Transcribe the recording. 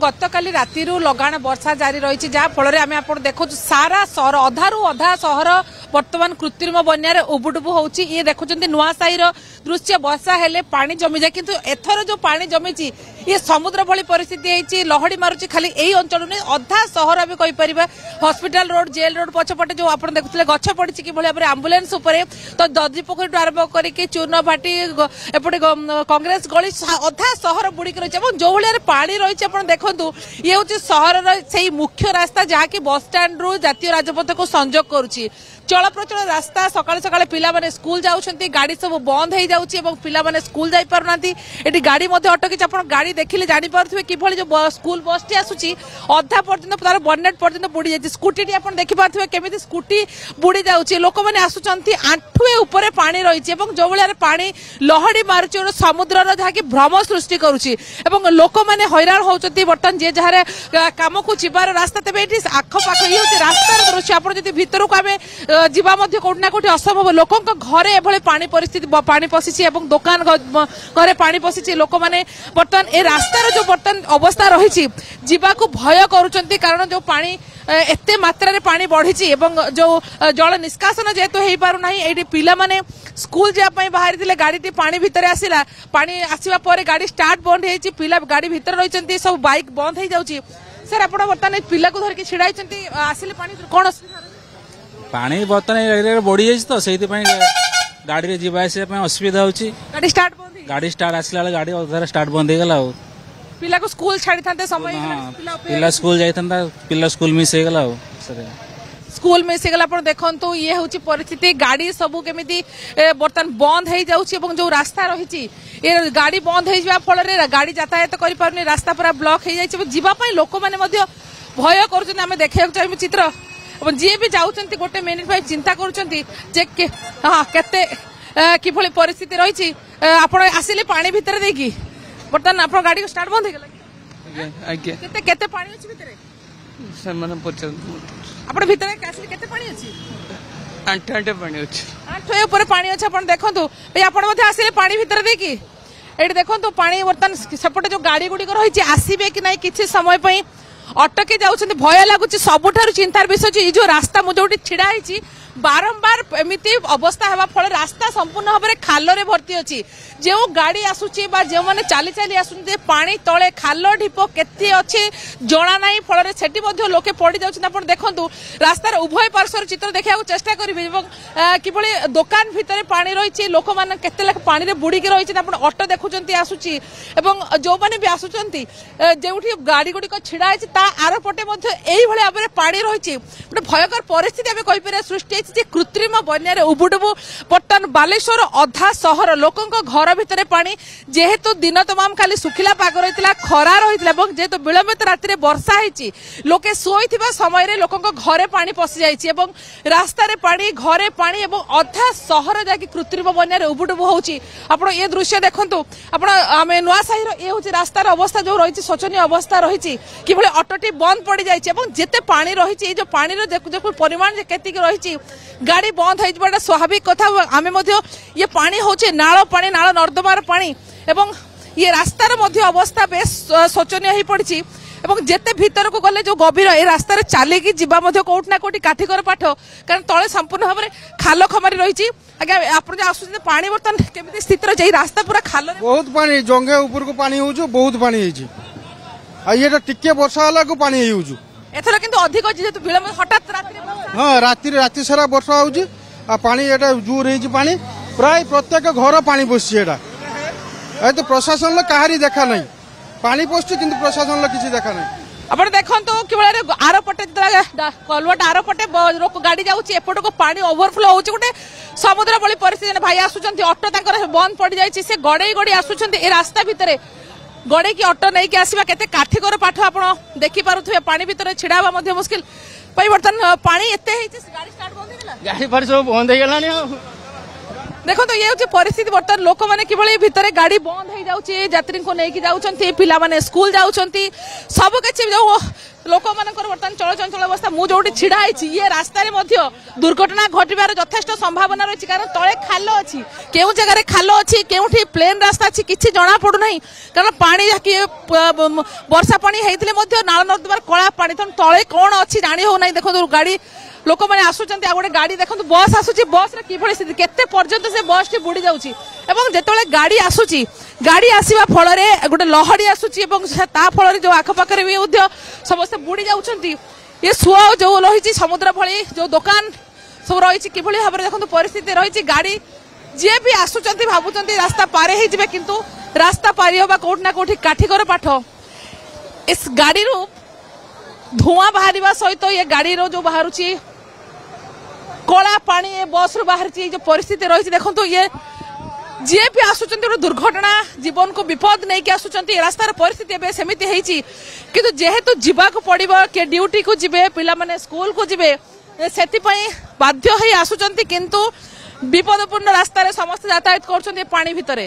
गतकाली राति लगाण वर्षा जारी रही जहाँ फल आम आप देखु सारा सहर अधारू अधा सहर बर्तमान कृत्रिम बन्यार उबुडुबु होची। ये देखुं नुआसाही दृश्य वर्षा हेले पानी जमी जाए किंतु एथर जो पानी जमी ये समुद्र भली परिस्थिति है लहड़ी मारुची खाली यही अंचल नहीं अधा सहर आम कहीपर हॉस्पिटल रोड जेल रोड पछपटे जो आप देखुले गछ पड़ी कि भाव आंबुलांस उपरे तो ददी पोखरी आरंभ करके चूर्ण भाटी एपटे कांग्रेस गली अधा सहर बुड़िक रही जो भाई पानी रही देखु ये हूँ सहर से मुख्य रास्ता जहाँकि बस स्टाण्ड रु जातीय राजपथ को संजोग करुच्ची चल प्रचल रास्ता सकाले सकाले पिला माने स्कूल जाउछंती गाड़ी सब बंद हो जाउची एवं पिला माने स्कूल जाई पारुनांती एटी गाड़ी मध्ये अटकी आपण गाड़ी देखिले जानि पारुथबे कि भली जो स्कूल बस टी आसुची अधा पर्यंत तार बनेट पर्यंत बुड़ी जाई स्कूटी टी आपण देखि पारुथबे केमिति स्कूटी बुड़ी जाउची लोक माने आसुचंती आंठुए ऊपर पानी रहिची एवं जो भली पानी लहड़ी मारुची समुद्र रो जहा कि भ्रम सृष्टि करूची एवं लोक माने हैरान होउचंती बर्तन जे जहारे काम को चिबार रास्ता तबे एटी आख पाख ही होची रास्तार दृश्य आपण जति भीतर को आमे जीवा मध्य कोठी ना कोठी असंभव लोकों घरे एभले पानी परिस्थिति पानी पशिछि एवं दुकान घरे पानी पशिछि लोक माने बर्तन ए रास्तार जो बर्तन अवस्था रहिछि जीवा को भय करूचंती कारण जो पानी एते मात्रा रे पानी बढ़िछि एवं जो जल निष्कासन जेतु हेई पारु नाही एठी पिला माने स्कूल जा पई बाहर थिले गाड़ी टी पानी भीतर आसिला पानी आसीबा परे गाड़ी स्टार्ट बंद हेछि पिला गाड़ी भीतर रहिचंती सब बाइक बंद हेई जाउछि सर आपण बर्तन पिला को धर के छिडाइचंती आसिले पानी कोन पानी बर्तन बढ़ी जाए तो से गाड़ी जीवा असुविधा होची गाड़ी स्टार्ट आसला गाड़ी अधार स्टार्ट बंद हो गला पिला को स्कूल छाड़ी थांते समय पिला स्कूल जाइथंता पिला स्कूल मिस हो गला स्कूल मिस गला आपण देखंतु ये होची परिस्थिति गाड़ी सब केमिति बर्तन बंद हो जाउची एवं जो रास्ता रहिची ये गाड़ी बंद हो जावा फल रे गाड़ी यातायात करि पारनी रास्ता पूरा ब्लॉक हो जाइछ जीवा पई लोक माने मध्य भय करछन हमें देखिया चाहिए चित्र जी भी जाऊँच गोटे मिनिट भाई चिंता करुँचे हाँ केते किभली परिस्थिति रही आप आसिले पानी भितर देकी बर्तमान आप गाड़ी को स्टार्ट बंद केते केते पानी अछि भितर आपण भितर आसिले केते पानी अछि आंठे आंठे पानी अछि आंठे ऊपर पानी अछि आपण देखंतु भाई आपण मध्ये आसिले पानी भितर देकी एठी देखंतु पानी बर्तमान सेपटे जो गाड़ी गुडी को रही आसीबे कि नहीं किछि समय पई अटकी जाउछन्ती भय लागुची सबुठारु चिंतार विषय जो रास्ता मु जोटी छिड़ा हिची बारंबार एमिति अवस्था हेबा फल रास्ता संपूर्ण भाबरे खालरे भर्ती अछि जो गाड़ी आसुची बा जे माने चाली चाली आसुचे पानी तळे खाल ढिप केते अछि जणा नाही फल रे सेठी मध्ये लोके पड़ी जाउछन आपण देखंतु रास्तार उभय पार्श्वर चित्र देखिया को चेष्टा करिवे एवं किभली दुकान भितरे पानी रहिछि लोक मान केते लाख पानी रे बुडी के रहिछि आपण ऑटो देखुचंती आसुची एवं जो माने भी आसुचंती जेउठी गाड़ी गुडी को छिड़ा हिची ता आर पटे मध्ये एही भली आबरे पानी रहिछि गोटे भयंकर परिस्थिति आमे कहि पारे सृष्टि जे कृत्रिम बन्यार उबुडुबु बर्तमान बालेश्वर अधा सहर लोकंक घर भितरे पानी जेहेतु दिन तमाम खाली सुखिला पाग रही खरा रही जेहेतु विलंबित राति वर्षा होती लोके शोइथिबा समय रे लोकंक घरे पानी पशि जाइछि एवं रास्ता रे पानी घरे पानी एवं अधा सहर जाकि कृत्रिम बन्यार उबुडुबु होउछि आपण ये दृश्य देखंतु आपण आमे नुआसाही रो ए होछि रास्तार अवस्था जो रही शोचनीय अवस्था रही कि भले ऑटोटी बंद पड़ जाइछि एवं जेते पानी रही जो पानी रो देखु परिमाण जे केतिक रही गाड़ी बंद हो स्वाभाविक कथा आमे मध्य ये पानी होचे नाଳ पानी नाଳ नर्दमार पानी एवं ये रास्तार मध्य अवस्था बेस शोचनीय हो पड़ी एवं जेते भीतर को गले जो गभीर ए रास्ता चलिकी जीवा मध्य कोउठ ना कोठी काठीकर पाठ कारण तले संपूर्ण भाव में खाल खमारी रही आगे आप आसुचे पानी बर्तमान केमिति स्थिति रही रास्ता पूरा खाल बहुत पानी जंगे ऊपर को पानी होउछु बहुत पानी होइछि आ ये टिके वर्षा वाला को पानी होउछु एथर किंतु अधिक जेतु विलंब हठात रात्रि हाँ राति सारा वर्षा होउछि आ पानी एटा जोर होइछि पानी प्राय प्रत्येक घर पानी पसछि एटा ए तो प्रशासन ल काहारी देखा नहीं पानी पसछि किंतु प्रशासन ल किछि देखा नहीं आपण देखंतु केवल आर पटे कलवट आर पटे गाड़ी जाउछि एपट को पानी ओवरफ्लो होउछि गोटे समुद्र बळी परिस्थिति भाई आसुचंती ऑटो ताकर बंद पड़ जाइछि से गडे गडी आसुचंती ए रास्ता भितरे गड़े की ऑटो नहीं आसवा केते काठिकर पाठ आपण देखि पारुथबे पानी भितर छिड़ावा मध्ये मुश्किल पई बर्तन पानी एते गाड़ी स्टार्ट बंद हेला गाड़ी पर सब बंद हे गेलानी देखो तो ये हूँ परिस्थिति बर्तमान लोक मैंने किभली भितर गाड़ी बंद हो जाऊँगी यात्री को लेकिन जाऊँच पिला माने स्कूल जाऊँच सब किसी जो लोक मान बर्तमान चलचंचल अवस्था मुझे छिड़ा ये रास्तार दुर्घटना घटवार यथेष्ट संभावना रही कारण तले खाल अच्छी केउ जगह खाल अच्छी केउठी प्लेन रास्ता अच्छी किसी जना पड़ूना कारण पानी जहाँकि वर्षा पानी होते नाल नर्दमार कला पानी तले कौन अच्छी जानी हो ना देखो गाड़ी लोक मैंने आसुच्च गोटे गाड़ी देखो बस आसूची बस किभली स्थिति केते पर्यंत से बस टी बुड़ी जाऊँगी एवं जिते गाड़ी आसूची गाड़ी आसवा फल गोटे लहड़ी आसूची ता फल जो आखपाखे भी समस्त बुड़ी जाऊँगी ये सुआ जो रही समुद्र भली जो दुकान सब रही किभली भाव में देखो परिस्थिति रही गाड़ी जी भी आसुच्च भावुं रास्ता पारे हो किंतु रास्ता पारी हवा कौट ना कौटी काठिकर पाठ इस गाड़ी धुआं बाहर सहित ये गाड़ी जो बाहर कला पानी ये बस रू बाहर जो परिस्थिति रही देखो ये जी भी आसुच्च दुर्घटना जीवन को विपद नहीं आसुच्च रास्तार परिस्थिति सेमती होती किंतु जेहेतु जीवाक पड़ो किए ड्यूटी को जीवे पिला माने स्कूल को जीवे से बाध्य हो आसुच्च किंतु विपदपूर्ण रास्तार समस्त यातायात कर पानी भितर